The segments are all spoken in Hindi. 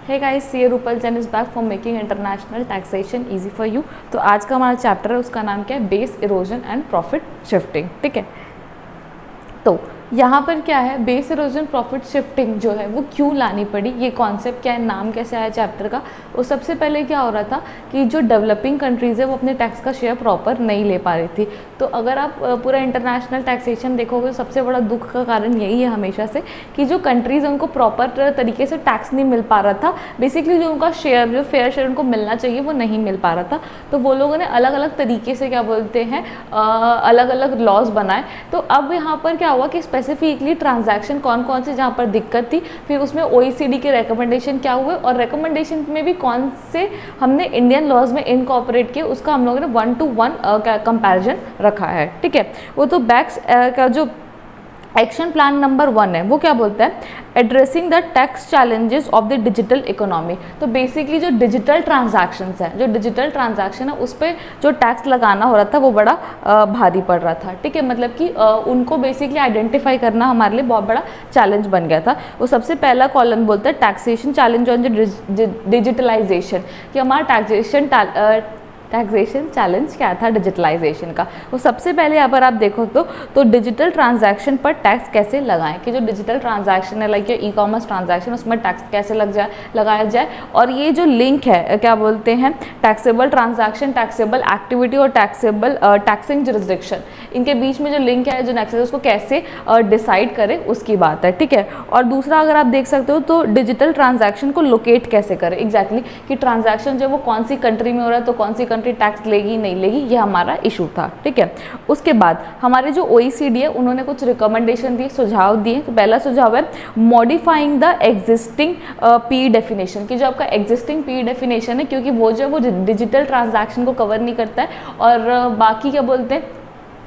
Hey guys, see Rupal Jain is back for making international taxation easy for you. तो आज का हमारा चैप्टर है, उसका नाम क्या है? Base erosion and profit shifting. ठीक है, तो यहाँ पर क्या है, बेस इरोजन प्रॉफिट शिफ्टिंग जो है वो क्यों लानी पड़ी, ये कॉन्सेप्ट क्या है, नाम कैसे आया चैप्टर का। वो सबसे पहले क्या हो रहा था कि जो डेवलपिंग कंट्रीज़ है वो अपने टैक्स का शेयर प्रॉपर नहीं ले पा रही थी। तो अगर आप पूरा इंटरनेशनल टैक्सेशन देखोगे, सबसे बड़ा दुख का कारण यही है हमेशा से कि जो कंट्रीज़ उनको प्रॉपर तरीके से टैक्स नहीं मिल पा रहा था। बेसिकली जो उनका शेयर, जो फेयर शेयर उनको मिलना चाहिए वो नहीं मिल पा रहा था। तो वो लोगों ने अलग अलग तरीके से क्या बोलते हैं, अलग अलग लॉज बनाए। तो अब यहाँ पर क्या हुआ कि स्पेसिफिकली ट्रांजैक्शन कौन कौन से जहाँ पर दिक्कत थी, फिर उसमें OECD के रिकमेंडेशन क्या हुए, और रिकमेंडेशन में भी कौन से हमने इंडियन लॉज में इनकॉर्पोरेट किए, उसका हम लोगों ने 1-to-1 कंपैरिजन रखा है। ठीक है, वो तो बैक्स का जो एक्शन प्लान नंबर 1 है वो क्या बोलता है, addressing the tax challenges of the digital economy. तो बेसिकली जो डिजिटल ट्रांजैक्शंस है, जो डिजिटल ट्रांजैक्शन है उस पर जो टैक्स लगाना हो रहा था वो बड़ा भारी पड़ रहा था। ठीक है, मतलब कि उनको बेसिकली आइडेंटिफाई करना हमारे लिए बहुत बड़ा चैलेंज बन गया था। वो सबसे पहला कॉलम बोलता है टैक्सेशन चैलेंज ऑन डिजिटलाइजेशन, कि हमारा टैक्सेशन चैलेंज क्या था डिजिटलाइजेशन का। वो सबसे पहले यहाँ पर आप देखो तो डिजिटल ट्रांजैक्शन पर टैक्स कैसे लगाएं, कि जो डिजिटल ट्रांजैक्शन है लाइक ई कॉमर्स ट्रांजैक्शन, उसमें टैक्स कैसे लगाया जाए। और ये जो लिंक है क्या बोलते हैं, टैक्सेबल ट्रांजैक्शन, टैक्सेबल एक्टिविटी और टैक्सिंग जुरिसडिक्शन, इनके बीच में जो लिंक है, जो नेक्सस, उसको कैसे डिसाइड करें उसकी बात है। ठीक है, और दूसरा अगर आप देख सकते हो तो डिजिटल ट्रांजैक्शन को लोकेट कैसे करें, एग्जैक्टली कि ट्रांजैक्शन जो वो कौन सी कंट्री में हो रहा है, तो कौन सी कंट्री टैक्स लेगी नहीं लेगी, ये हमारा इशू था। ठीक है, उसके बाद हमारे जो OECD है उन्होंने कुछ रिकमेंडेशन दिए, सुझाव दिए। तो पहला सुझाव है modifying the existing P definition, कि जो आपका एग्जिस्टिंग पी डेफिनेशन है, क्योंकि वो जो वो डिजिटल ट्रांजैक्शन को कवर नहीं करता है, और बाकी क्या बोलते हैं,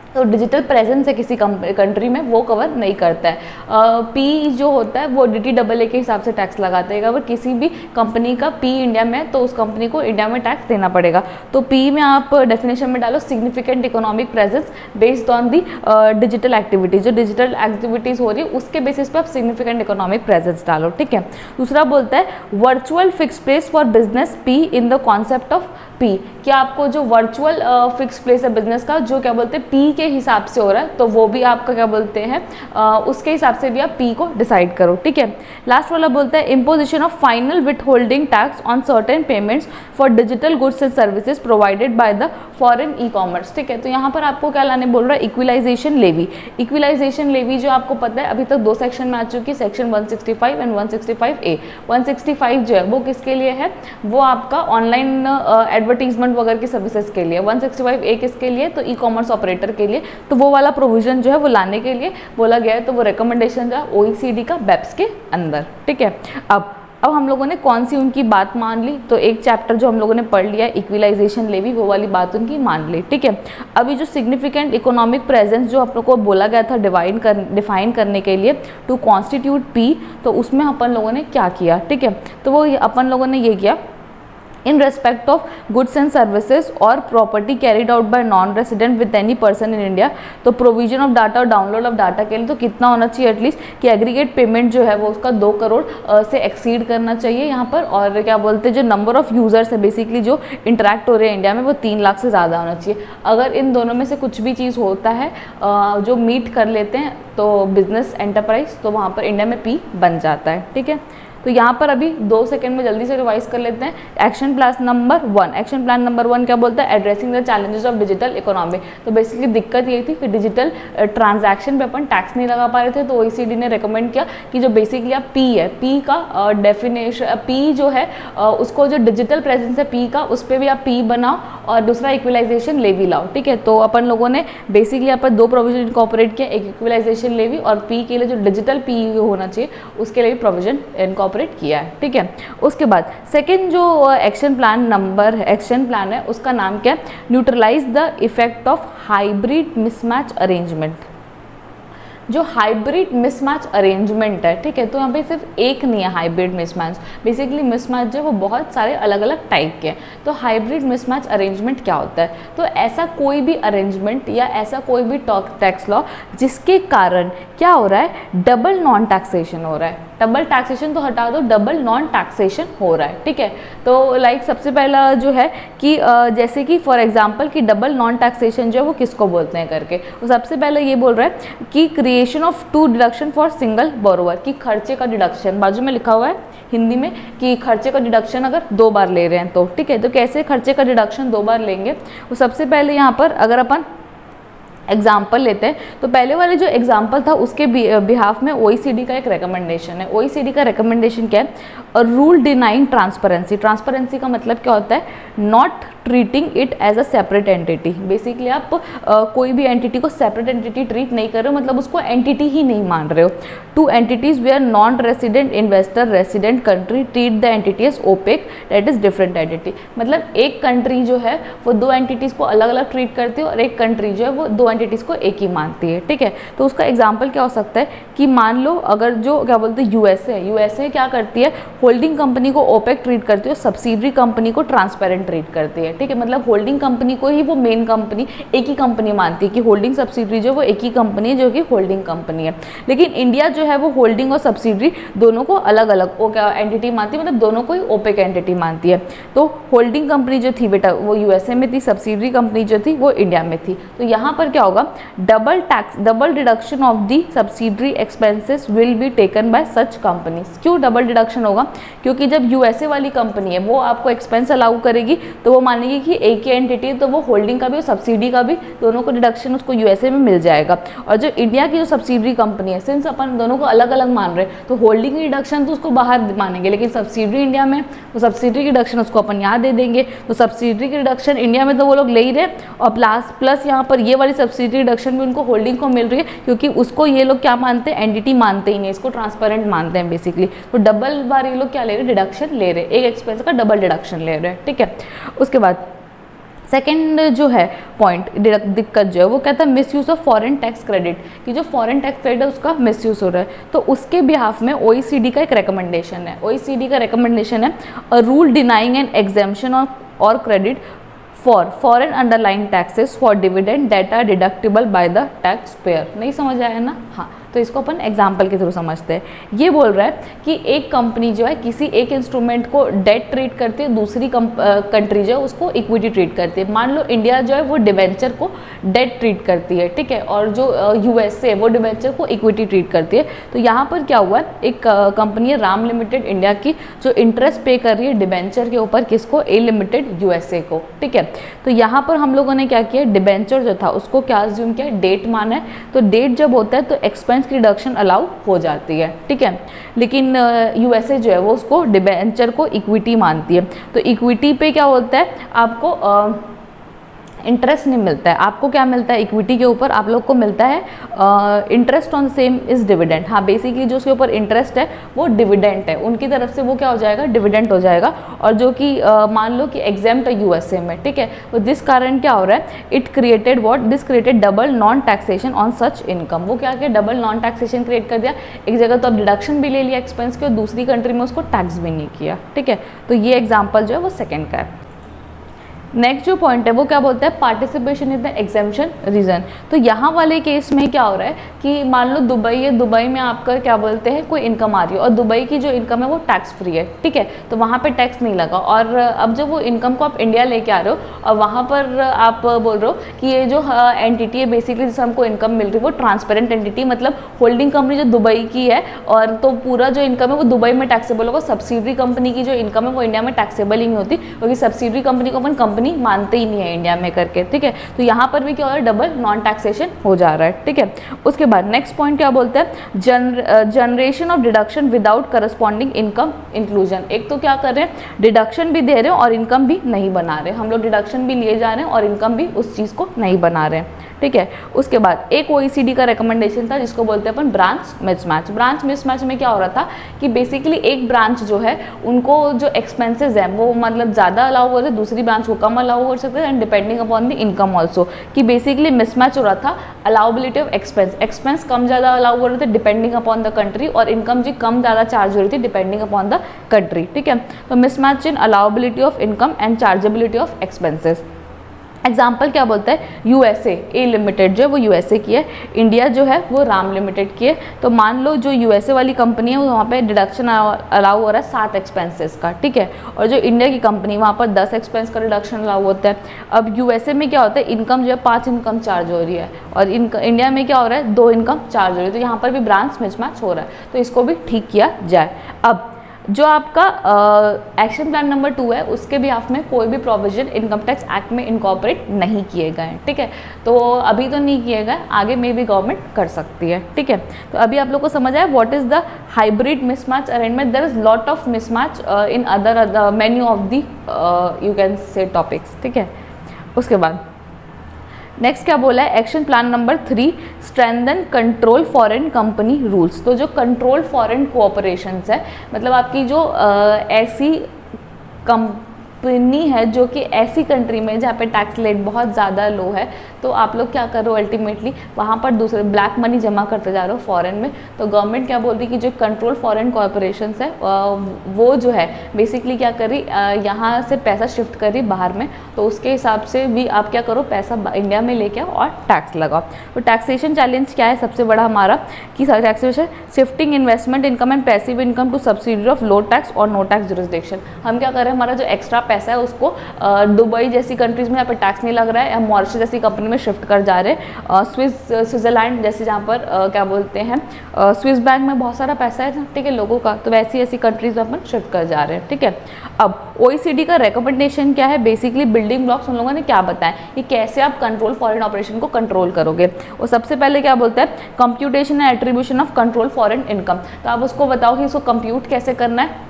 तो डिजिटल प्रेजेंस है किसी कंट्री में वो कवर नहीं करता है। पी जो होता है वो DTAA के हिसाब से टैक्स लगाता है। अगर किसी भी कंपनी का पी इंडिया में है तो उस कंपनी को इंडिया में टैक्स देना पड़ेगा। तो पी में आप डेफिनेशन में डालो significant economic presence based on the digital activities, जो डिजिटल एक्टिविटीज़ हो रही है उसके बेसिस पे आप सिग्निफिकेंट इकोनॉमिक प्रेजेंस डालो। ठीक है, दूसरा बोलता है virtual fix place for business P in the concept of P, कि आपको जो वर्चुअल फिक्स प्लेस है बिजनेस का, जो क्या बोलते हैं पी के हिसाब से हो रहा है, तो वो भी आपका क्या बोलते हैं उसके हिसाब से भी आप पी को डिसाइड करो। ठीक है, लास्ट वाला बोलता है imposition of final with holding tax on certain payments for digital goods and services provided by the foreign e commerce. ठीक है, तो यहाँ पर आपको क्या लाने बोल रहा है, इक्विलाइजेशन लेवी। इक्विलाइजेशन लेवी जो आपको पता है अभी तक 2 सेक्शन में आ चुकी है, सेक्शन 165 एंड 165A। 165 जो है वो किसके लिए है, वो आपका ऑनलाइन एडवर्टीजमेंट वगैरह की सर्विसेज के लिए। 165A किसके लिए, तो ई कॉमर्स ऑपरेटर के लिए। तो वो वाला प्रोविजन जो है वो लाने के लिए बोला गया है। तो वो रिकमेंडेशन जो है OECD का BEPS के अंदर। ठीक है, अब हम लोगों ने कौन सी उनकी बात मान ली, तो एक चैप्टर जो हम लोगों ने पढ़ लिया इक्विलाइजेशन लेवी, वो वाली बात उनकी मान ली। ठीक है, अभी जो सिग्निफिकेंट इकोनॉमिक प्रेजेंस जो आप लोग को बोला गया था डिफाइन करने के लिए टू कॉन्स्टिट्यूट पी, तो उसमें अपन लोगों ने क्या किया। ठीक है, तो वो अपन लोगों ने ये किया in respect of goods and services or property carried out by non-resident with any person in India। तो प्रोविजन ऑफ डाटा और डाउनलोड ऑफ डाटा के लिए तो कितना होना चाहिए एटलीस्ट, कि एग्रीगेट पेमेंट जो है वो उसका 2 करोड़ से एक्सीड करना चाहिए यहाँ पर। और क्या बोलते हैं जो नंबर ऑफ यूजर्स है बेसिकली जो इंटरेक्ट हो रहे हैं इंडिया में, वो 3 लाख से ज़्यादा होना चाहिए। अगर इन दोनों में से कुछ भी चीज़ होता है जो मीट कर लेते हैं तो बिजनेस एंटरप्राइज, तो वहाँ पर इंडिया में पी बन जाता है। ठीक है, तो यहाँ पर अभी 2 सेकंड में जल्दी से रिवाइज कर लेते हैं। Action plan number 1, action plan number 1 क्या बोलता है, addressing the challenges of digital economy. तो बेसिकली दिक्कत ये थी कि डिजिटल ट्रांजैक्शन पे अपन टैक्स नहीं लगा पा रहे थे। तो OECD ने रिकमेंड किया कि जो बेसिकली आप पी है, पी का डेफिनेशन, पी जो है उसको जो डिजिटल प्रेजेंस है पी का, उस पर भी आप पी बनाओ, और दूसरा इक्विलाइजेशन लेवी लाओ। ठीक है, तो अपन लोगों ने बेसिकली यहाँ पर 2 प्रोविजन इनकॉर्पोरेट किया, एक इक्विलाइजेशन लेवी और पी के लिए जो डिजिटल पी होना चाहिए उसके लिए भी प्रोविजन इनकॉर्पोरेट किया है। ठीक है, उसके बाद सेकंड जो एक्शन प्लान है उसका नाम क्या है, neutralize the effect of hybrid mismatch arrangement. जो हाइब्रिड मिसमैच अरेंजमेंट है, ठीक है, तो यहाँ पे सिर्फ एक नहीं है हाइब्रिड मिसमैच, बेसिकली मिसमैच जो है वो बहुत सारे अलग अलग टाइप के हैं। तो हाइब्रिड मिसमैच अरेंजमेंट क्या होता है, तो ऐसा कोई भी अरेंजमेंट या ऐसा कोई भी टैक्स लॉ जिसके कारण क्या हो रहा है, डबल नॉन टैक्सेशन हो रहा है। डबल टैक्सेशन तो हटा दो, डबल नॉन टैक्सेशन हो रहा है, ठीक है। तो लाइक सबसे पहला जो है कि जैसे कि फॉर एग्जांपल कि डबल नॉन टैक्सेशन जो है वो किसको बोलते हैं करके, तो सबसे पहले ये बोल रहा है कि creation of 2 deduction for single borrower, कि खर्चे का डिडक्शन, बाजू में लिखा हुआ है हिंदी में कि खर्चे का डिडक्शन अगर 2 बार ले रहे हैं तो, ठीक है। तो कैसे खर्चे का डिडक्शन 2 बार लेंगे, वो सबसे पहले यहाँ पर अगर अपन एग्जाम्पल लेते हैं तो पहले वाले जो एग्जाम्पल था उसके बिहाफ में OECD का एक रिकमेंडेशन है। OECD का रिकमेंडेशन क्या है, रूल डिनाइंग ट्रांसपेरेंसी। ट्रांसपेरेंसी का मतलब क्या होता है, not treating it as a separate entity. Basically आप कोई भी एंटिटी को सेपरेट एंटिटी ट्रीट नहीं कर रहे हो, मतलब उसको एंटिटी ही नहीं मान रहे हो। 2 entities where non resident investor resident country treat the entity as opaque, that is different entity. मतलब एक कंट्री जो है वो 2 एंटिटीज को अलग अलग ट्रीट करती है और एक कंट्री जो है वो 2 एंटिटीज को एक ही मानती है, ठीक है। तो उसका एग्जाम्पल क्या हो सकता है कि मान लो अगर जो क्या बोलते हैं यूएसए क्या करती है, होल्डिंग कंपनी को ओपेक ट्रीट करती है और सब्सिडरी कंपनी को ट्रांसपेरेंट ट्रीट करती है, ठीक है। मतलब होल्डिंग कंपनी को ही वो मेन कंपनी एक ही कंपनी मानती है कि होल्डिंग सब्सिडरी जो वो एक ही कंपनी है जो कि होल्डिंग कंपनी है। लेकिन इंडिया जो है वो होल्डिंग और सब्सिडरी दोनों को अलग अलग वो क्या एंटिटी मानती है, मतलब दोनों को ही ओपेक एंटिटी मानती है। तो होल्डिंग कंपनी जो थी बेटा वो यूएसए में थी, सब्सिडरी कंपनी जो थी वो इंडिया में थी। तो यहाँ पर क्या होगा, double deduction of the subsidiary expenses will be taken by such companies. क्यों डबल डिडक्शन होगा, क्योंकि जब यूएसए वाली कंपनी है वो आपको एक्सपेंस अलाउ करेगी तो वो मानेगी कि एक ही एंटिटी है तो वो होल्डिंग का भी और सब्सिडी का भी दोनों को डिडक्शन उसको यूएसए में मिल जाएगा। और जो इंडिया की जो सब्सिडरी कंपनी है, सिंस अपन दोनों को अलग अलग मान रहे हैं तो होल्डिंग की डिडक्शन तो उसको बाहर मानेंगे, लेकिन सब्सिडरी इंडिया में तो सब्सिडरी की डिडक्शन उसको अपन यहाँ दे देंगे। तो सब्सिडरी की डिडक्शन इंडिया में तो वो लोग ले ही रहे और प्लस यहाँ पर ये वाली सब्सिडरी डिडक्शन भी उनको होल्डिंग को मिल रही है, क्योंकि उसको ये लोग क्या मानते हैं, एंटिटी मानते ही नहीं, इसको ट्रांसपेरेंट मानते हैं बेसिकली। तो डबल बार ये लोग क्या ले रहे हैं, डिडक्शन ले रहे हैं, एक एक्सपेंस का डबल डिडक्शन ले रहे हैं, ठीक है। उसके बाद सेकेंड जो है पॉइंट दिक्कत जो है वो कहता है misuse of foreign tax credit, कि जो फॉरेन टैक्स क्रेडिट है उसका मिसयूज हो रहा है। तो उसके बिहाफ में OECD का एक रिकमेंडेशन है, OECD का रिकमेंडेशन है a rule denying an exemption or credit for foreign underlying taxes for dividend that are deductible by the tax payer. नहीं समझ आया ना, हाँ। तो इसको अपन एग्जाम्पल के थ्रू समझते हैं। ये बोल रहा है कि एक कंपनी जो है किसी एक इंस्ट्रूमेंट को डेट ट्रीट करती है, दूसरी कंट्री जो है उसको इक्विटी ट्रीट करती है। मान लो इंडिया जो है वो डिवेंचर को डेट ट्रीट करती है, ठीक है, और जो यूएसए वो डिवेंचर को इक्विटी ट्रीट करती है। तो यहाँ पर क्या हुआ, एक कंपनी है राम लिमिटेड इंडिया की जो इंटरेस्ट पे कर रही है डिवेंचर के ऊपर, किसको, ए लिमिटेड यूएसए को, ठीक है। तो यहाँ पर हम लोगों ने क्या किया, डिवेंचर जो था उसको क्या अज्यूम किया, डेट माना है। तो डेट जब होता है तो एक्सपेंस की रिडक्शन अलाउ हो जाती है, ठीक है। लेकिन यूएसए जो है वो उसको डिबेंचर को इक्विटी मानती है। तो इक्विटी पे क्या होता है, आपको इंटरेस्ट नहीं मिलता है। आपको क्या मिलता है, इक्विटी के ऊपर आप लोग को मिलता है interest on same is dividend. हाँ, बेसिकली जो उसके ऊपर इंटरेस्ट है वो डिविडेंड है, उनकी तरफ से वो क्या हो जाएगा, डिविडेंड हो जाएगा। और जो कि मान लो कि एग्जेम्प्ट है यूएसए में, ठीक है। तो जिस कारण क्या हो रहा है, it created what, this created double non taxation on such income. वो क्या किया, डबल नॉन टैक्सेशन क्रिएट कर दिया। एक जगह तो अब डिडक्शन भी ले लिया एक्सपेंस के और दूसरी कंट्री में उसको टैक्स भी नहीं किया, ठीक है। तो ये एग्जाम्पल जो है वो सेकेंड का है। नेक्स्ट जो पॉइंट है वो क्या बोलता है, participation in the exemption region. तो यहाँ वाले केस में क्या हो रहा है कि मान लो दुबई है, दुबई में आपका क्या बोलते हैं कोई इनकम आ रही है और दुबई की जो इनकम है वो टैक्स फ्री है, ठीक है। तो वहाँ पे टैक्स नहीं लगा। और अब जब वो इनकम को आप इंडिया लेके आ रहे हो और वहाँ पर आप बोल रहे हो कि ये जो एंटिटी है बेसिकली जिससे हमको इनकम मिल रही है वो ट्रांसपेरेंट एंटिटी, मतलब होल्डिंग कंपनी जो दुबई की है और तो पूरा जो इनकम है वो दुबई में टैक्सेबल होगा। सब्सिडरी कंपनी की जो इनकम है वो इंडिया में टैक्सेबल ही नहीं होती, क्योंकि सब्सिडरी कंपनी को अपन कंपनी मानते ही नहीं है इंडिया में करके, ठीक है। तो यहाँ पर भी क्या हो रहा है, डबल नॉन टैक्सेशन हो जा रहा है, ठीक है। उसके बाद नेक्स्ट पॉइंट क्या बोलते हैं, generation of deduction without corresponding income inclusion. एक तो क्या कर रहे हैं, डिडक्शन भी दे रहे हैं और इनकम भी नहीं बना रहे, हम लोग डिडक्शन भी लिए जा रहे हैं और इनकम भी उस चीज़ को नहीं बना रहे हैं, ठीक है। उसके बाद एक OECD का रिकमेंडेशन था जिसको बोलते हैं अपन ब्रांच मिसमैच। ब्रांच मिसमैच में क्या हो रहा था कि बेसिकली एक ब्रांच जो है उनको जो एक्सपेंसेस हैं वो मतलब ज़्यादा अलाउ हो रहे, दूसरी ब्रांच को कम अलाउ हो सकते हैं, and depending upon the income also, कि बेसिकली मिसमैच हो रहा था अलाउबिलिटी ऑफ एक्सपेंस कम ज़्यादा अलाउ हो रहे थे डिपेंडिंग अपॉन द कंट्री, और इनकम जी कम ज़्यादा चार्ज हो रही थी डिपेंडिंग अपॉन द कंट्री, ठीक है। तो mismatch in allowability of income and chargeability of expenses. Example क्या बोलता है, यूएसए ए लिमिटेड जो है वो यूएसए की है, इंडिया जो है वो राम लिमिटेड की है। तो मान लो जो यूएसए वाली कंपनी है वहाँ पे डिडक्शन अलाउ हो रहा है 7 एक्सपेंसेस का, ठीक है, और जो इंडिया की कंपनी वहाँ पर 10 एक्सपेंस का डिडक्शन अलाउ होता है। अब यूएसए में क्या होता है, इनकम जो है 5 इनकम चार्ज हो रही है, और इंडिया में क्या हो रहा है 2 इनकम चार्ज हो रही है, तो यहाँ पर भी ब्रांच मिसमैच हो रहा है, तो इसको भी ठीक किया जाए। अब जो आपका एक्शन प्लान नंबर 2 है उसके भी आप में कोई भी प्रोविजन इनकम टैक्स एक्ट में इनकॉर्पोरेट नहीं किए गए हैं, ठीक है, तो अभी तो नहीं किए गए, आगे में भी गवर्नमेंट कर सकती है, ठीक है। तो अभी आप लोग को समझ आया what is the hybrid mismatch arrangement, there is lot of mismatch in other menu of the you can say topics, ठीक है। उसके बाद नेक्स्ट क्या बोला है, action plan number 3 strengthen control foreign company rules. तो जो कंट्रोल फॉरेन कोऑपरेशंस है, मतलब आपकी जो ऐसी कंपनी है जो कि ऐसी कंट्री में जहाँ पे टैक्स रेट बहुत ज़्यादा लो है, तो आप लोग क्या कर रहे हो अल्टीमेटली वहाँ पर दूसरे ब्लैक मनी जमा करते जा रहे हो फॉरेन में। तो गवर्नमेंट क्या बोल रही है कि जो कंट्रोल फॉरेन कॉर्पोरेशंस है वो जो है बेसिकली क्या कर रही, यहाँ से पैसा शिफ्ट कर रही बाहर में, तो उसके हिसाब से भी आप क्या करो पैसा इंडिया में लेके आओ और टैक्स लगाओ। तो टैक्सेशन चैलेंज क्या है सबसे बड़ा हमारा, कि taxation shifting investment income and passive income to subsidy of low tax और नो टैक्स जुरिस्डिक्शन। हम क्या कर रहे हैं, हमारा जो एक्स्ट्रा पैसा है उसको दुबई जैसी कंट्रीज़ में यहाँ पर टैक्स नहीं लग रहा है, हम मॉरिशस जैसी कंपनी में शिफ्ट कर जा रहे हैं, स्विट्ज़रलैंड जैसे जहाँ पर क्या बोलते हैं स्विस बैंक में बहुत सारा पैसा है, ठीक है, लोगों का, तो वैसी ऐसी कंट्रीज़ में अपन शिफ्ट कर जा रहे हैं, ठीक है। अब OECD का रिकमेंडेशन क्या है, बेसिकली बिल्डिंग ब्लॉक्स उन लोगों ने क्या बताया कि कैसे आप कंट्रोल फॉरेन ऑपरेशन को कंट्रोल करोगे। और सबसे पहले क्या बोलता है, computation and attribution of control foreign income. तो आप उसको बताओ कि इसको कंप्यूट कैसे करना है।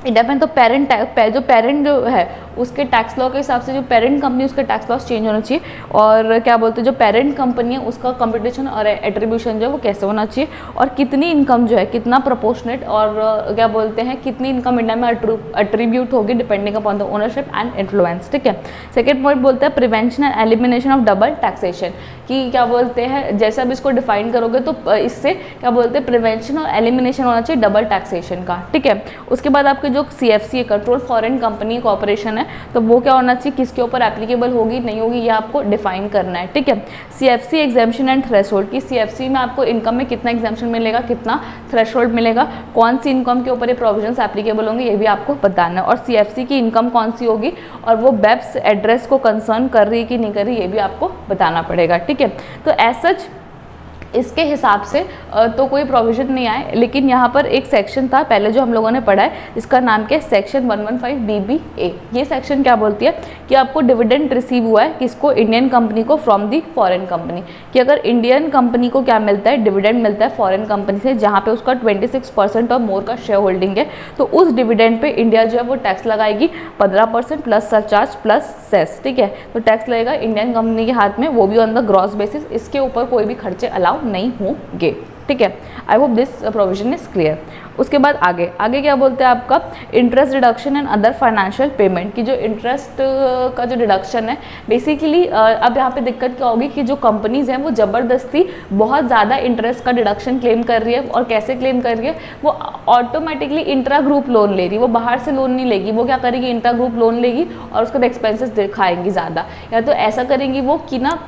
डिपेंड, तो पेरेंट जो है उसके टैक्स लॉ के हिसाब से जो पेरेंट कंपनी उसके टैक्स लॉस चेंज होना चाहिए, और क्या बोलते हैं जो पेरेंट कंपनी है उसका कंप्यूटेशन और एट्रीब्यूशन जो है वो कैसे होना चाहिए, और कितनी इनकम जो है कितना प्रोपोर्शनेट, और क्या बोलते हैं कितनी इनकम इंडिया में एट्रीब्यूट होगी depending upon the ownership and influence, ठीक है। सेकेंड पॉइंट बोलते हैं prevention and elimination of double taxation, कि क्या बोलते हैं जैसे अब इसको डिफाइन करोगे तो इससे क्या बोलते हैं प्रिवेंशन और एलिमिनेशन होना चाहिए डबल टैक्सेशन का, ठीक है। उसके बाद आपके जो CFC है कंट्रोल फॉरेन कंपनी कॉर्पोरेशन है, तो वो क्या होना चाहिए, किसके ऊपर एप्लीकेबल होगी नहीं होगी ये आपको डिफाइन करना है, ठीक है। CFC एग्जाम्पशन एंड थ्रेशोल्ड, की CFC में आपको इनकम में कितना एग्जाम्पशन मिलेगा, कितना थ्रेशोल्ड मिलेगा, कौन सी इनकम के ऊपर ये प्रोविजंस एप्लीकेबल होंगे ये भी आपको बताना है, और CFC की इनकम कौन सी होगी और वो BEPS एड्रेस को कंसर्न कर रही है कि नहीं कर रही ये भी आपको बताना पड़ेगा, ठीक है। तो एज सच इसके हिसाब से तो कोई प्रोविजन नहीं आए, लेकिन यहाँ पर एक सेक्शन था पहले जो हम लोगों ने पढ़ा है, इसका नाम क्या है सेक्शन 115 BBA। ये सेक्शन क्या बोलती है कि आपको डिविडेंड रिसीव हुआ है किसको, इंडियन कंपनी को फ्रॉम दी फॉरेन कंपनी, कि अगर इंडियन कंपनी को क्या मिलता है डिविडेंड मिलता है फॉरेन कंपनी से जहाँ पे उसका 26% और मोर का शेयर होल्डिंग है, तो उस डिविडेंड पे इंडिया जो है वो टैक्स लगाएगी 15% प्लस सरचार्ज प्लस सेस, ठीक है। तो टैक्स लगेगा इंडियन कंपनी के हाथ में, वो भी ऑन द ग्रॉस बेसिस, इसके ऊपर कोई भी खर्चे अलाउ नहीं होंगे, ठीक है। I hope this provision is clear. उसके बाद आगे क्या बोलते हैं आपका interest deduction and other financial payment, की जो इंटरेस्ट का जो डिडक्शन है बेसिकली अब यहाँ पे दिक्कत क्या होगी कि जो कंपनीज हैं वो ज़बरदस्ती बहुत ज़्यादा इंटरेस्ट का डिडक्शन क्लेम कर रही है, और कैसे क्लेम कर रही है, वो ऑटोमेटिकली इंट्रा ग्रुप लोन ले रही है, वो बाहर से लोन नहीं लेगी, वो क्या करेगी इंट्रा ग्रुप लोन लेगी और उसका एक्सपेंसेस दिखाएंगी ज़्यादा, या तो ऐसा करेंगी वो कि ना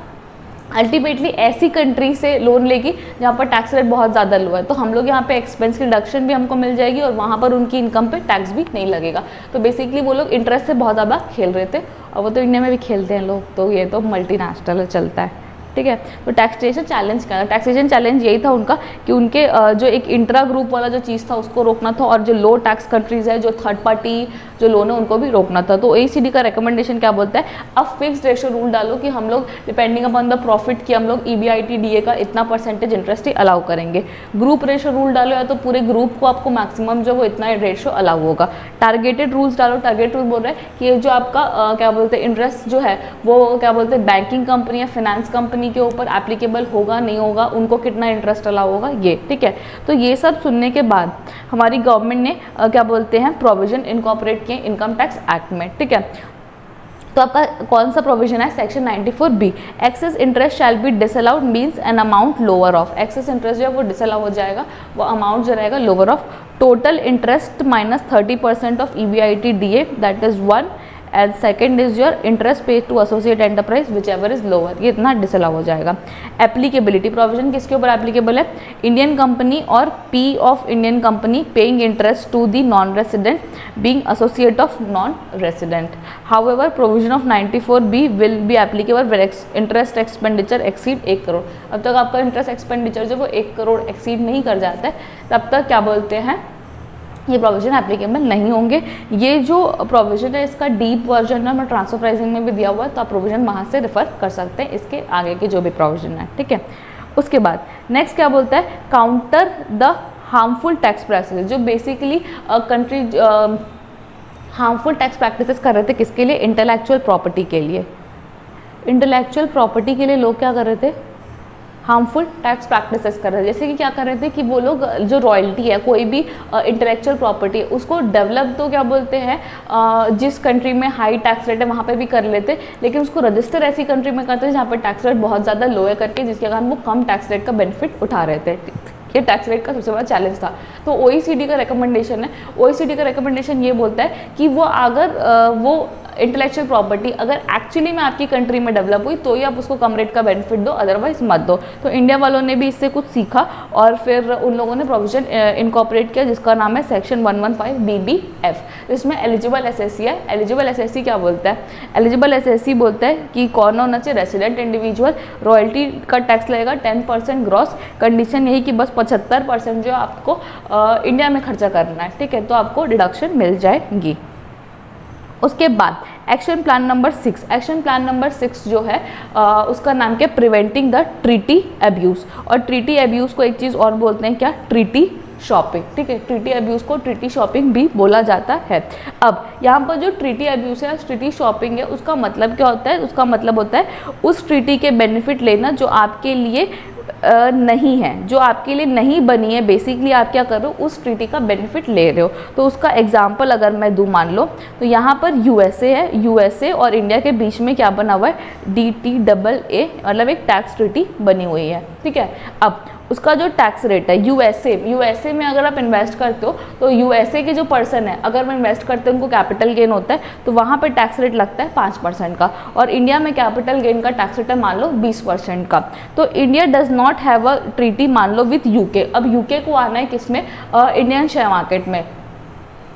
अल्टीमेटली ऐसी कंट्री से लोन लेगी जहाँ पर टैक्स रेट बहुत ज़्यादा लो है, तो हम लोग यहाँ पे एक्सपेंस की रिडक्शन भी हमको मिल जाएगी और वहाँ पर उनकी इनकम पे टैक्स भी नहीं लगेगा। तो बेसिकली वो लोग इंटरेस्ट से बहुत ज़्यादा खेल रहे थे, और वो तो इंडिया में भी खेलते हैं लोग, तो ये तो मल्टीनेशनल चलता है, ठीक है। तो टैक्सेशन चैलेंज क्या था, टैक्सेशन चैलेंज यही था उनका कि उनके जो एक इंट्रा ग्रुप वाला जो चीज़ था उसको रोकना था, और जो लो टैक्स कंट्रीज़ है जो थर्ड पार्टी जो लोन है उनको भी रोकना था। तो OECD का रिकमेंडेशन क्या बोलता है, अब फिक्स्ड रेशो रूल डालो कि हम लोग डिपेंडिंग अपॉन द प्रॉफिट की हम लोग EBIT DA का इतना परसेंटेज इंटरेस्ट ही अलाउ करेंगे। ग्रुप रेशो रूल डालो, या तो पूरे ग्रुप को आपको मैक्सिमम जो वो इतना रेशो अलाउ होगा। टारगेटेड रूल्स डालो, टारगेट रूल बोल रहा है कि ये जो आपका क्या बोलते हैं इंटरेस्ट जो है वो क्या बोलते हैं बैंकिंग कंपनी या फाइनेंस कंपनी के ऊपर एप्लीकेबल होगा नहीं होगा, उनको कितना इंटरेस्ट अलाउ होगा ये, ठीक है। तो ये सब सुनने के बाद हमारी गवर्नमेंट ने क्या बोलते हैं प्रोविजन इनकॉर्पोरेट किए इनकम टैक्स एक्ट में, ठीक है। तो आपका कौन सा प्रोविजन है, section 94B, excess interest shall be disallowed means an amount lower of, excess interest जो है वो डिसअलाउ हो जाएगा, वो अमाउंट जो रहेगा lower of total interest minus 30% of EBIT DA that is 1 and second is your interest paid to associate enterprise which ever is lower, ये इतना डिसअलाउ हो जाएगा। एप्लीकेबिलिटी प्रोविजन किसके ऊपर एप्लीकेबल है? इंडियन कंपनी और P of Indian company paying interest to the non resident being associate of non resident. However provision of 94B will be applicable when interest expenditure exceed 1 crore. अब तक आपका इंटरेस्ट एक्सपेंडिचर जो वो 1 करोड़ एक्सीड नहीं कर जाता है तब तक क्या बोलते हैं, ये प्रोविजन एप्लीकेबल नहीं होंगे। ये जो प्रोविजन है इसका डीप वर्जन है, मैं ट्रांसफर प्राइसिंग में भी दिया हुआ है, तो आप प्रोविजन वहाँ से रेफर कर सकते हैं इसके आगे के जो भी प्रोविजन है, ठीक है। उसके बाद नेक्स्ट क्या बोलता है, counter the harmful tax practices, जो basically country harmful tax practices कर रहे थे किसके लिए? इंटेलेक्चुअल प्रॉपर्टी के लिए। इंटेलेक्चुअल प्रॉपर्टी के लिए लोग क्या कर रहे थे? हार्मफुल टैक्स प्रैक्टिसेस कर रहे थे। जैसे कि क्या कर रहे थे कि वो लोग जो रॉयल्टी है, कोई भी इंटेलेक्चुअल प्रॉपर्टी है, उसको डेवलप तो क्या बोलते हैं, जिस कंट्री में हाई टैक्स रेट है वहाँ पे भी कर लेते, लेकिन उसको रजिस्टर ऐसी कंट्री में करते हैं जहाँ पे टैक्स रेट बहुत ज़्यादा लो है करके, जिसके कारण वो कम टैक्स रेट का बेनिफिट उठा रहे थे। ये टैक्स रेट का सबसे बड़ा चैलेंज था। तो OECD का रिकमेंडेशन है, OECD का रिकमेंडेशन ये बोलता है कि वो अगर वो इंटेलेक्चुअल प्रॉपर्टी अगर एक्चुअली में आपकी कंट्री में डेवलप हुई तो ही आप उसको कम रेट का बेनिफिट दो, अदरवाइज मत दो। तो इंडिया वालों ने भी इससे कुछ सीखा और फिर उन लोगों ने प्रोविजन इनकॉर्पोरेट किया जिसका नाम है सेक्शन 115 BBF। इसमें एलिजिबल SSC है। एलिजिबल SSC क्या बोलता है? एलिजिबल SSC बोलता है कि कौन होना चाहिए? रेसिडेंट इंडिविजुअल, रॉयल्टी का टैक्स लगेगा 10% ग्रॉस, कंडीशन यही कि बस 75% जो आपको इंडिया में खर्चा करना है, ठीक है, तो आपको डिडक्शन मिल जाएगी। उसके बाद action plan number 6, action plan number 6 जो है उसका नाम क्या? Preventing the treaty abuse. और ट्रीटी अब्यूज़ को एक चीज़ और बोलते हैं क्या? ट्रीटी शॉपिंग, ठीक है। ट्रीटी अब्यूज़ को ट्रीटी शॉपिंग भी बोला जाता है। अब यहाँ पर जो ट्रीटी अब्यूज़ है, ट्रीटी शॉपिंग है, उसका मतलब क्या होता है? उसका मतलब होता है उस ट्रीटी के बेनिफिट लेना जो आपके लिए नहीं है, जो आपके लिए नहीं बनी है, बेसिकली आप क्या कर रहे हो? उस ट्रीटी का बेनिफिट ले रहे हो। तो उसका एग्जांपल अगर मैं दूँ, मान लो तो यहाँ पर USA है, USA और इंडिया के बीच में क्या बना हुआ है? DTAA, मतलब एक टैक्स ट्रीटी बनी हुई है, ठीक है। अब उसका जो टैक्स रेट है USA में अगर आप इन्वेस्ट करते हो तो USA के जो पर्सन है अगर वो इन्वेस्ट करते हैं उनको कैपिटल गेन होता है तो वहाँ पे टैक्स रेट लगता है 5% का, और इंडिया में कैपिटल गेन का टैक्स रेट है मान लो 20% का। तो India does not have a treaty मान लो विथ UK। अब UK को आना है किसमें? इंडियन शेयर मार्केट में।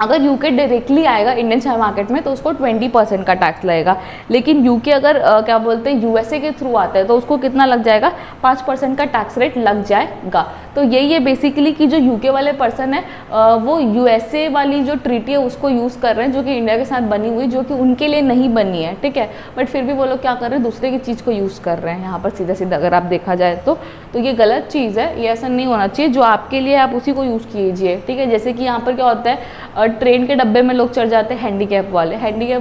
अगर UK डायरेक्टली आएगा इंडियन शेयर मार्केट में तो उसको 20% का टैक्स लगेगा, लेकिन UK अगर क्या बोलते हैं USA के थ्रू आता है तो उसको कितना लग जाएगा? 5% का टैक्स रेट लग जाएगा। तो यही है बेसिकली कि जो UK वाले पर्सन है वो USA वाली जो ट्रीटी है उसको यूज़ कर रहे हैं जो कि इंडिया के साथ बनी हुई, जो कि उनके लिए नहीं बनी है, ठीक है। बट फिर भी वो लोग क्या कर रहे हैं? दूसरे की चीज़ को यूज़ कर रहे हैं यहाँ पर सीधा सीधा अगर आप देखा जाए तो ये गलत चीज़ है, ये ऐसा नहीं होना चाहिए। जो आपके लिए आप उसी को यूज़ कीजिए, ठीक है। जैसे कि यहाँ पर क्या होता है, ट्रेन के डब्बे में लोग चढ़ जाते हैं हैंडीकैप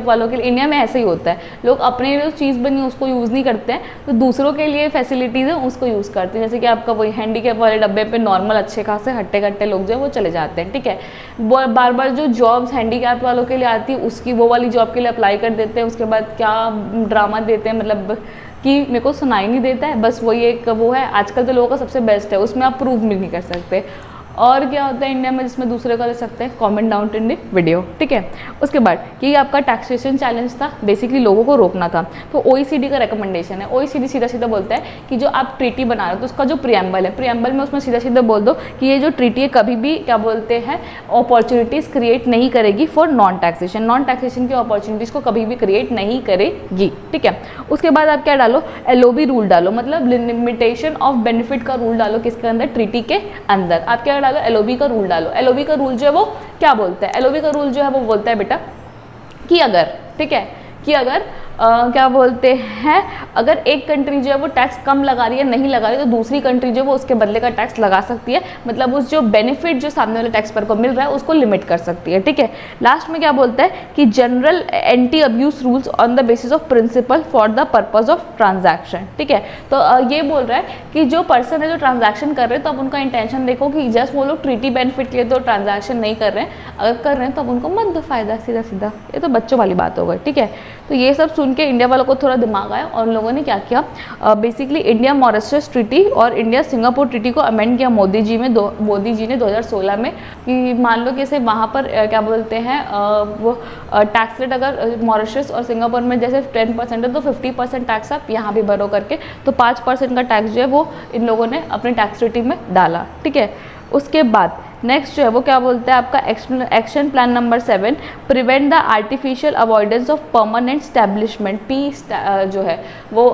वालों के लिए, इंडिया में ऐसे ही होता है, लोग अपने लिए जो चीज़ बनी उसको यूज़ नहीं करते हैं, तो दूसरों के लिए फैसिलिटीज़ है उसको यूज़ करते हैं। जैसे कि आपका वही हैंडीकैप वाले डब्बे पे नॉर्मल अच्छे खासे हट्टे कट्टे लोग जो है वो चले जाते हैं, ठीक है। बार बार जो जॉब्स हैंडीकैप वालों के लिए आती है उसकी वो वाली जॉब के लिए अप्लाई कर देते हैं, उसके बाद क्या ड्रामा देते हैं, मतलब कि मेरे को सुनाई नहीं देता है, बस वही एक वो है। आजकल तो लोगों का सबसे बेस्ट है, उसमें आप प्रूव भी नहीं कर सकते। और क्या होता है इंडिया में जिसमें दूसरे का ले सकते हैं? Comment down in the video, ठीक है। उसके बाद ये आपका टैक्सेशन चैलेंज था, बेसिकली लोगों को रोकना था। तो OECD का रिकमेंडेशन है, OECD सीधा सीधा बोलता है कि जो आप ट्रीटी बना रहे हो तो उसका जो प्रियम्बल है, प्रियम्बल में उसमें सीधा सीधा बोल दो कि ये जो ट्रीटी है कभी भी क्या बोलते हैं अपॉर्चुनिटीज़ क्रिएट नहीं करेगी for non taxation, non taxation की अपॉर्चुनिटीज़ को कभी भी क्रिएट नहीं करेगी, ठीक है। उसके बाद आप क्या डालो? LOB रूल डालो, मतलब लिमिटेशन ऑफ बेनिफिट का रूल डालो किसके अंदर? ट्रीटी के अंदर। आप क्या डालो? LOB का रूल डालो। LOB का रूल जो है वो क्या बोलता है? LOB का रूल जो है वो बोलता है बेटा कि अगर, ठीक है, कि अगर क्या बोलते हैं, अगर एक कंट्री जो है वो टैक्स कम लगा रही है, नहीं लगा रही, तो दूसरी कंट्री जो है वो उसके बदले का टैक्स लगा सकती है, मतलब उस जो बेनिफिट जो सामने वाले टैक्स पर को मिल रहा है उसको लिमिट कर सकती है, ठीक है। लास्ट में क्या बोलता है कि general anti abuse rules on the basis of principal for the purpose of transaction, ठीक है। तो ये बोल रहा है कि जो पर्सन है जो ट्रांजैक्शन कर रहे हैं तो अब उनका इंटेंशन देखो कि जस्ट वो लोग ट्रीटी बेनिफिट के लिए तो ट्रांजैक्शन नहीं कर रहे हैं, अगर कर रहे हैं तो अब उनको मत दो फायदा, सीधा सीधा। ये तो बच्चों वाली बात हो गई, ठीक है। तो ये सब सुन सुन के इंडिया वालों को थोड़ा दिमाग आया और उन लोगों ने क्या किया, बेसिकली इंडिया मॉरिशस ट्रीटी और इंडिया सिंगापुर ट्रीटी को अमेंड किया मोदी जी ने 2016 में, कि मान लो कि जैसे वहाँ पर क्या बोलते हैं वो टैक्स रेट अगर मॉरिशस और सिंगापुर में जैसे 10% है तो 50% टैक्स आप यहाँ भी भरो करके, तो 5% का टैक्स जो है वो इन लोगों ने अपने टैक्स ट्रीटी में डाला, ठीक है। उसके बाद नेक्स्ट जो है वो क्या बोलते हैं आपका action plan number 7, prevent the artificial avoidance of permanent establishment, P जो है वो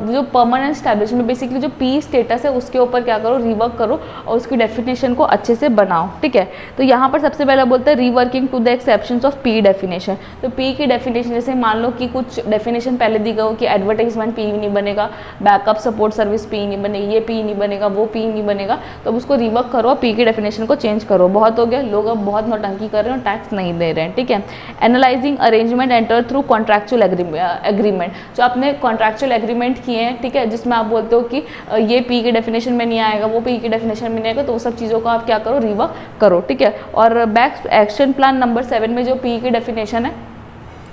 जो परमानेंट स्टैब्लिशमेंट बेसिकली जो पी स्टेटस है उसके ऊपर क्या करो, रिवर्क करो और उसकी डेफिनेशन को अच्छे से बनाओ, ठीक है। तो यहाँ पर सबसे पहले बोलते हैं reworking to the exceptions of P definition. तो पी की डेफिनेशन जैसे मान लो कि कुछ डेफिनेशन पहले दी गई हो कि एडवर्टाइजमेंट पी नहीं बनेगा, बैकअप सपोर्ट सर्विस पी नहीं बनेगी, ये पी नहीं बनेगा, वो पी नहीं बनेगा, तो उसको रिवर्क करो, पी की डेफिनेशन को चेंज करो। बहुत हो गया, लोग अब बहुत नौटंकी कर रहे हैं और टैक्स नहीं दे रहे हैं, ठीक है। Analysing arrangement enter through contractual agreement, जो आपने कॉन्ट्रैक्चुअल एग्रीमेंट किए हैं, ठीक है, जिसमें आप बोलते हो कि ये पी की डेफिनेशन में नहीं आएगा, वो पी की डेफिनेशन में नहीं आएगा, तो वो सब चीज़ों को आप क्या करो, रिवर्क करो, ठीक है। और बैक एक्शन प्लान नंबर 7 में जो पी की डेफिनेशन है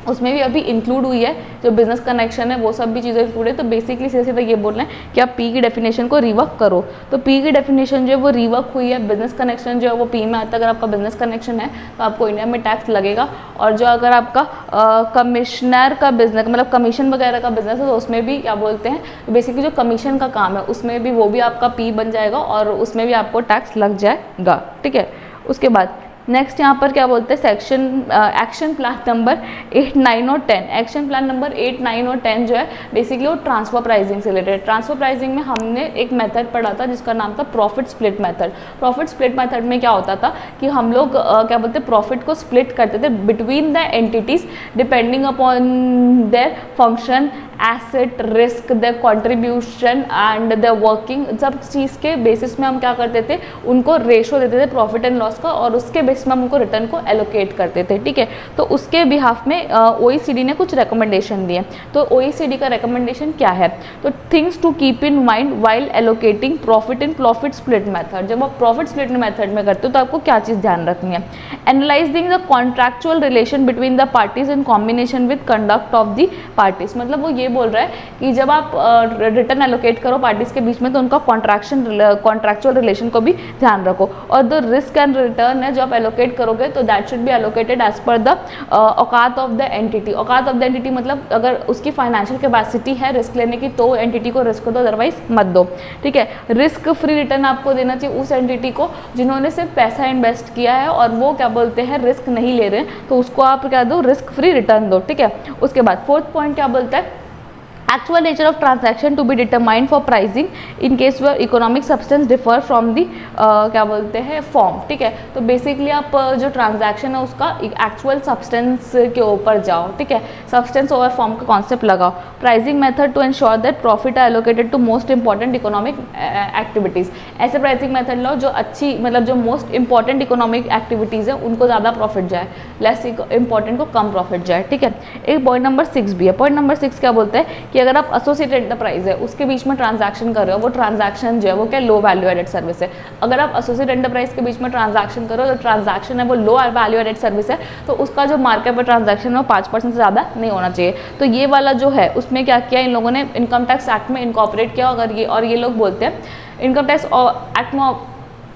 उसमें भी अभी इंक्लूड हुई है, जो बिजनेस कनेक्शन है वो सब भी चीज़ें इंक्लूड है। तो बेसिकली सीधे सीधे ये बोल रहे हैं कि आप पी की डेफिनेशन को रिवर्क करो। तो पी की डेफिनेशन जो है वो रिवर्क हुई है, बिजनेस कनेक्शन जो है वो पी में आता है। अगर आपका बिजनेस कनेक्शन है तो आपको इंडिया में टैक्स लगेगा, और जो अगर आपका कमिश्नर का बिजनेस मतलब कमीशन वगैरह का बिजनेस है तो उसमें भी क्या बोलते हैं, बेसिकली जो कमीशन का काम है उसमें भी वो भी आपका पी बन जाएगा और उसमें भी आपको टैक्स लग जाएगा, ठीक है। उसके बाद नेक्स्ट यहाँ पर क्या बोलते हैं सेक्शन एक्शन प्लान नंबर 8, 9 और 10। एक्शन प्लान नंबर 8, 9 और 10 जो है बेसिकली वो ट्रांसफर प्राइसिंग से रिलेटेड। ट्रांसफर प्राइसिंग में हमने एक मेथड पढ़ा था जिसका नाम था profit split method. Profit split method में क्या होता था कि हम लोग क्या बोलते हैं प्रॉफिट को स्प्लिट करते थे between the entities depending upon their function, asset, risk, the contribution and the working. सब चीज़ के बेसिस में हम क्या करते थे, उनको रेशो देते थे प्रॉफिट एंड लॉस का, और उसके बेसिस में हम उनको रिटर्न को एलोकेट करते थे, ठीक है। तो उसके बिहाफ में OECD ने कुछ रिकमेंडेशन दिए। तो OECD का रिकमेंडेशन क्या है, तो things to keep in mind while allocating profit in profit split method. जब आप प्रॉफिट स्प्लिट मेथड में करते हो तो आपको क्या चीज़ ध्यान रखनी है, analysing the contractual relation between the parties in combination with conduct of the parties. मतलब वो ये बोल रहा है कि जब आप रिटर्न एलोकेट करो पार्टीज के बीच में तो उनका कॉन्ट्रैक्चुअल रिलेशन को भी ध्यान रखो, और द रिस्क एंड रिटर्न है जो आप एलोकेट करोगे तो that should be allocated as per the औकात ऑफ द एंटिटी। औकात ऑफ द एंटिटी मतलब अगर उसकी फाइनेंशियल कैपेसिटी है रिस्क लेने की तो एंटिटी को रिस्क दो, अदरवाइज मत दो, ठीक है। रिस्क फ्री रिटर्न आपको देना चाहिए उस एंटिटी को जिन्होंने सिर्फ पैसा इन्वेस्ट किया है और वो क्या बोलते हैं रिस्क नहीं ले रहे हैं, तो उसको आप क्या दो, रिस्क फ्री रिटर्न दो, ठीक है। उसके बाद फोर्थ पॉइंट क्या बोलता है, actual nature of transaction to be determined for pricing in case where economic substance differ from the क्या बोलते हैं फॉर्म, ठीक है। तो बेसिकली आप जो ट्रांजैक्शन है उसका एक्चुअल सब्सटेंस के ऊपर जाओ, ठीक है, सब्सटेंस ओवर फॉर्म का कॉन्सेप्ट लगाओ। Pricing method to ensure that profit are allocated to most important economic activities. ऐसे प्राइसिंग मेथड लो जो अच्छी मतलब जो मोस्ट इंपॉर्टेंट इकोनॉमिक एक्टिविटीज़ है उनको ज़्यादा प्रॉफिट जाए, लेस इंपॉर्टेंट को कम प्रॉफिट जाए, ठीक है। एक पॉइंट नंबर 6 भी है। पॉइंट नंबर 6 क्या बोलता है कि अगर आप एसोसिएटेड एंटरप्राइज है उसके बीच में ट्रांजैक्शन कर रहे हो, वो ट्रांजैक्शन जो है वो क्या लो वैल्यू एडेड सर्विस है। अगर आप एसोसिएट एंटरप्राइज के बीच में ट्रांजैक्शन करो तो ट्रांजैक्शन है वो लो वैल्यू एडेड सर्विस है, तो उसका जो मार्केट पर ट्रांजैक्शन है वो 5% से ज़्यादा नहीं होना चाहिए। तो ये वाला जो है उसमें क्या किया इन लोगों ने, इनकम टैक्स एक्ट में इनकॉर्पोरेट किया। अगर ये और ये लोग बोलते हैं इनकम टैक्स एक्ट में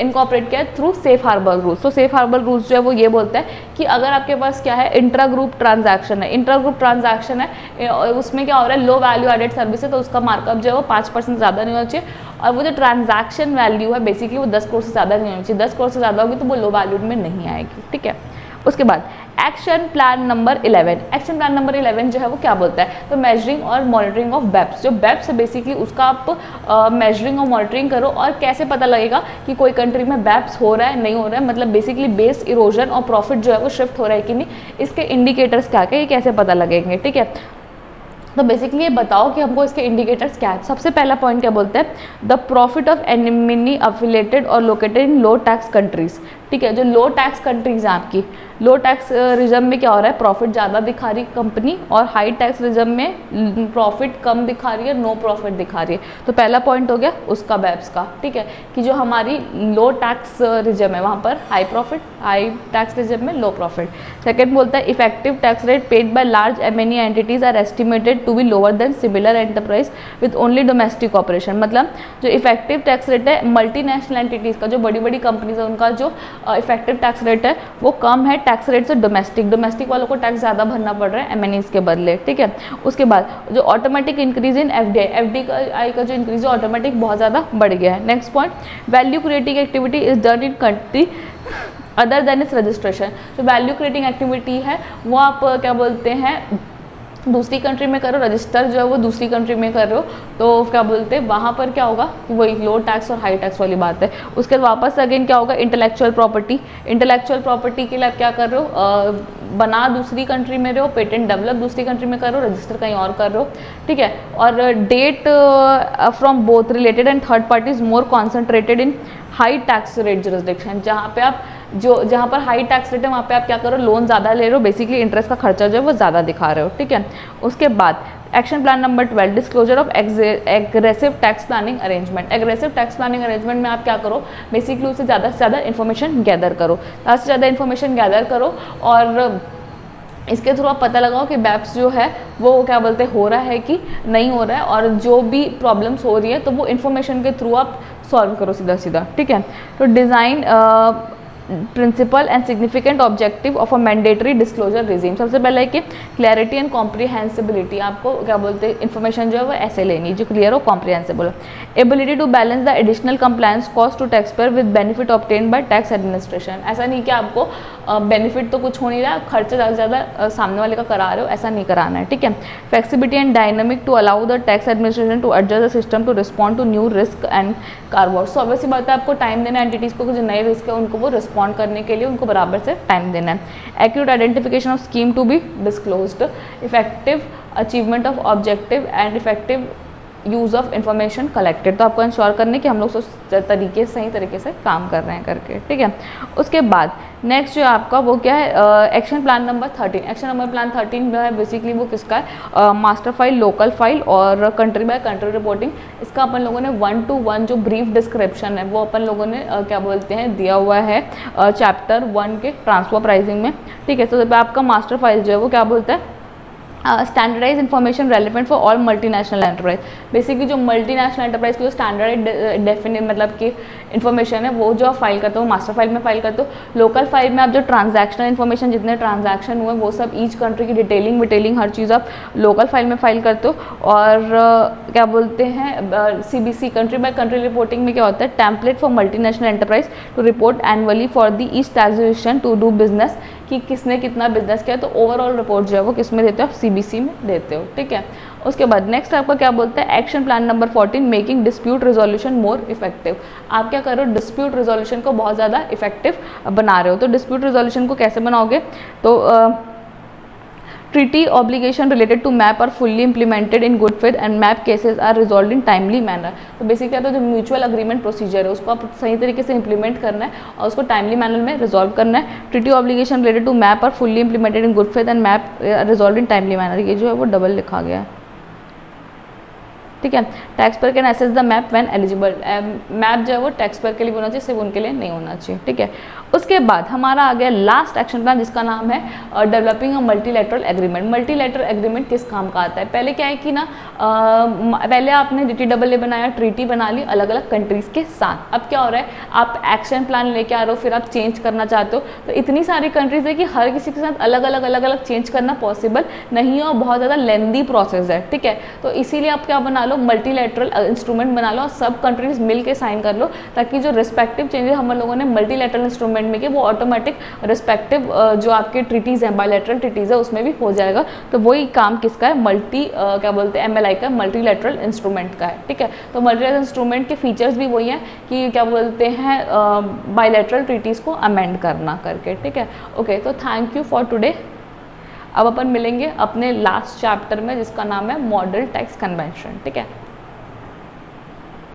इनकॉर्पोरेट किया थ्रू सेफ हार्बर रूल्स। तो सेफ हार्बर रूल्स जो है वो ये बोलता है कि अगर आपके पास क्या है इंट्रा ग्रुप ट्रांजैक्शन है, इंट्रा ग्रुप ट्रांजैक्शन है उसमें क्या हो रहा है लो वैल्यू एडेड सर्विस है, तो उसका मार्कअप जो है वो 5% ज़्यादा नहीं होना चाहिए, और वो जो ट्रांजैक्शन वैल्यू है बेसिकली वो 10 करोड़ से ज़्यादा नहीं होनी चाहिए। 10 करोड़ से ज़्यादा होगी तो वो लो वैल्यूड में नहीं आएगी, ठीक है। उसके बाद action plan number 11। Action plan number 11 जो है वो क्या बोलता है, तो मेजरिंग और मॉनिटरिंग ऑफ बेप्स। जो बेप्स है बेसिकली उसका आप मेजरिंग और मॉनिटरिंग करो, और कैसे पता लगेगा कि कोई कंट्री में बेप्स हो रहा है नहीं हो रहा है, मतलब बेसिकली बेस इरोजन और प्रॉफिट जो है वो शिफ्ट हो रहा है कि नहीं, इसके इंडिकेटर्स क्या क्या, ये कैसे पता लगेंगे, ठीक है। तो बेसिकली ये बताओ कि हमको इसके इंडिकेटर्स क्या है। सबसे पहला पॉइंट क्या बोलते हैं, the profit of enemy affiliated और located in low tax countries, ठीक है। जो लो टैक्स कंट्रीज हैं आपकी, लो टैक्स रिजम में क्या हो रहा है, प्रॉफिट ज़्यादा दिखा रही कंपनी, और हाई टैक्स रिजम में प्रॉफिट कम दिखा रही है, नो प्रॉफिट दिखा रही है। तो पहला पॉइंट हो गया उसका BEPS का, ठीक है, कि जो हमारी लो टैक्स रिजम है वहाँ पर high profit, high tax regime में लो प्रॉफिट। सेकेंड बोलता है effective tax rate paid by large MNE entities are estimated to be lower than similar enterprise with only domestic operation. मतलब जो इफेक्टिव टैक्स रेट है मल्टीनेशनल एंटिटीज़ का, जो बड़ी बड़ी कंपनीज है उनका जो इफेक्टिव टैक्स रेट है वो कम है टैक्स रेट से डोमेस्टिक वालों को टैक्स ज़्यादा भरना पड़ रहा है एमएनईज के बदले, ठीक है। उसके बाद जो ऑटोमेटिक इंक्रीज इन एफडीआई का जो इंक्रीज है ऑटोमेटिक बहुत ज़्यादा बढ़ गया है। Next point, value creating activity is done in country other than इस रजिस्ट्रेशन। जो वैल्यू क्रिएटिंग एक्टिविटी है वो आप क्या बोलते हैं दूसरी कंट्री में करो, रजिस्टर जो है वो दूसरी कंट्री में कर रहे हो, तो क्या बोलते हैं वहाँ पर क्या होगा कि वही लो टैक्स और हाई टैक्स वाली बात है। उसके बाद वापस अगेन क्या होगा, इंटेलेक्चुअल प्रॉपर्टी के लिए आप क्या कर रहे हो, बना दूसरी कंट्री में रहे हो, पेटेंट डेवलप दूसरी कंट्री में कर रहे हो, रजिस्टर कहीं और कर रहे हो, ठीक है। और debt from both related and third parties more concentrated in high tax rate jurisdiction. जहाँ पे आप जहाँ पर हाई टैक्स रेट है वहाँ पे आप क्या करो, लोन ज़्यादा ले रहे हो, बेसिकली इंटरेस्ट का खर्चा जो है वो ज़्यादा दिखा रहे हो, ठीक है। उसके बाद action plan number 12, disclosure of aggressive tax planning arrangement. Aggressive tax planning arrangement में आप क्या करो, बेसिकली उससे ज़्यादा से ज़्यादा इन्फॉर्मेशन गैदर करो, ज़्यादा से ज़्यादा इन्फॉर्मेशन गैदर करो, और इसके थ्रू आप पता लगाओ कि BEPS जो है वो क्या बोलते हो रहा है कि नहीं हो रहा है, और जो भी प्रॉब्लम्स हो रही है तो वो इन्फॉर्मेशन के थ्रू आप सॉल्व करो सीधा सीधा, ठीक है। तो design principle and significant objective of a mandatory disclosure regime. सबसे पहले है कि क्लैरिटी एंड कॉम्प्रिहेंसिबिलिटी, आपको क्या बोलते हैं इन्फॉर्मेशन जो है वो ऐसे लेनी जो क्लियर हो, comprehensible. Ability to balance the additional compliance cost to tax payer with benefit obtain by tax administration. ऐसा नहीं कि आपको बेनिफिट तो कुछ हो नहीं रहा, खर्चा ज़्यादा से ज़्यादा सामने वाले का करा रहे हो, ऐसा नहीं कराना है, ठीक है। Flexibility and dynamic to allow the tax administration to adjust the system to respond to new risk and cardboard. So obviously बात है आपको टाइम देना है एंटिटीज़ को, जो नए रिस्क है उनको वो रिस्पॉन्ड करने के लिए उनको बराबर से टाइम देना है। Accurate identification of scheme to be disclosed, effective achievement of objective and effective use of information collected. तो आपको इंश्योर करने कि हम लोग सही तरीके से काम कर रहे हैं करके, ठीक है। उसके बाद नेक्स्ट जो आपका वो क्या है, action plan number 13। Action number plan 13 जो है बेसिकली वो किसका है, मास्टर फाइल, लोकल फाइल और कंट्री बाय कंट्री रिपोर्टिंग। इसका अपन लोगों ने 1-to-1 जो ब्रीफ डिस्क्रिप्शन है वो अपन लोगों ने क्या बोलते हैं दिया हुआ है चैप्टर 1 के ट्रांसफर प्राइसिंग में, ठीक है। तो जब आपका मास्टर फाइल जो है वो क्या बोलता है, standardize information relevant for all multinational enterprise. Basically जो मल्टीनेशनल एंटरप्राइज की जो स्टैंडर्ड डेफिनेट मतलब कि इन्फॉर्मेशन है वो जो आप फाइल करते हो मास्टर फाइल में फाइल करते हो। लोकल फाइल में आप जो ट्रांजैक्शनल इन्फॉर्मेशन जितने ट्रांजैक्शन हुए वो सब ईच कंट्री की डिटेलिंग हर चीज़ आप लोकल फाइल में फाइल करते हो। और क्या बोलते हैं CBC country by country reporting में क्या होता है, template for multinational enterprise to report annually for the each taxation to do business, कि किसने कितना बिजनेस किया, तो ओवरऑल रिपोर्ट जो है वो किस में देते हो, आप CBC में देते हो, ठीक है। उसके बाद नेक्स्ट आपका क्या बोलता है, action plan number 14, making dispute resolution more effective. आप क्या कर रहे हो, डिस्प्यूट रिजोल्यूशन को बहुत ज़्यादा इफेक्टिव बना रहे हो। तो डिस्प्यूट रिजोल्यूशन को कैसे बनाओगे, तो treaty obligation related to MAP are fully implemented in good faith and MAP cases are resolved in timely manner। तो बेसिकली क्या, तो जो म्यूचुअल अग्रीमेंट प्रोसीजर है उसको आप सही तरीके से इंप्लीमेंट करना है और उसको टाइमली मैनर में रिजॉल्व करना है। Treaty obligation related to MAP are fully implemented in good faith and MAP resolve in timely manner. ये जो है वो डबल लिखा गया है, ठीक है। Tax payer can access the map when eligible. Map जो है वो टैक्स पेयर के लिए होना चाहिए, सिर्फ उनके लिए नहीं होना चाहिए, ठीक है। उसके बाद हमारा आ गया लास्ट एक्शन प्लान जिसका नाम है डेवलपिंग अ मल्टीलैटरल एग्रीमेंट। मल्टीलैटरल एग्रीमेंट किस काम का आता है, पहले क्या है कि ना पहले आपने DTAA बनाया, ट्रीटी बना ली अलग अलग कंट्रीज़ के साथ। अब क्या हो रहा है, आप एक्शन प्लान लेके आ रहे हो, फिर आप चेंज करना चाहते हो, तो इतनी सारी कंट्रीज़ है कि हर किसी के साथ अलग अलग चेंज करना पॉसिबल नहीं है और बहुत ज़्यादा लेंदी प्रोसेस है, ठीक है। तो इसीलिए आप क्या बना लो, मल्टीलैटरल इंस्ट्रूमेंट बना लो और सब कंट्रीज मिल के साइन कर लो, ताकि जो रिस्पेक्टिव चेंजेस हम लोगों ने मल्टीलैटरल इंस्ट्रूमेंट में किए वो ऑटोमेटिक रिस्पेक्टिव जो आपके ट्रीटीज़ हैं, बायलैटरल ट्रीटीज़ है, उसमें भी हो जाएगा। तो वही काम किसका है, क्या बोलते हैं MLI का, मल्टीलैटरल इंस्ट्रूमेंट का है, ठीक है। तो मल्टीलैटरल इंस्ट्रूमेंट के फीचर्स भी वही हैं कि क्या बोलते हैं बायलैटरल ट्रीटीज़ को अमेंड करना करके, ठीक है। ओके, तो थैंक यू फॉर टुडे। अब अपन मिलेंगे अपने लास्ट चैप्टर में जिसका नाम है मॉडल टैक्स कन्वेंशन, ठीक है।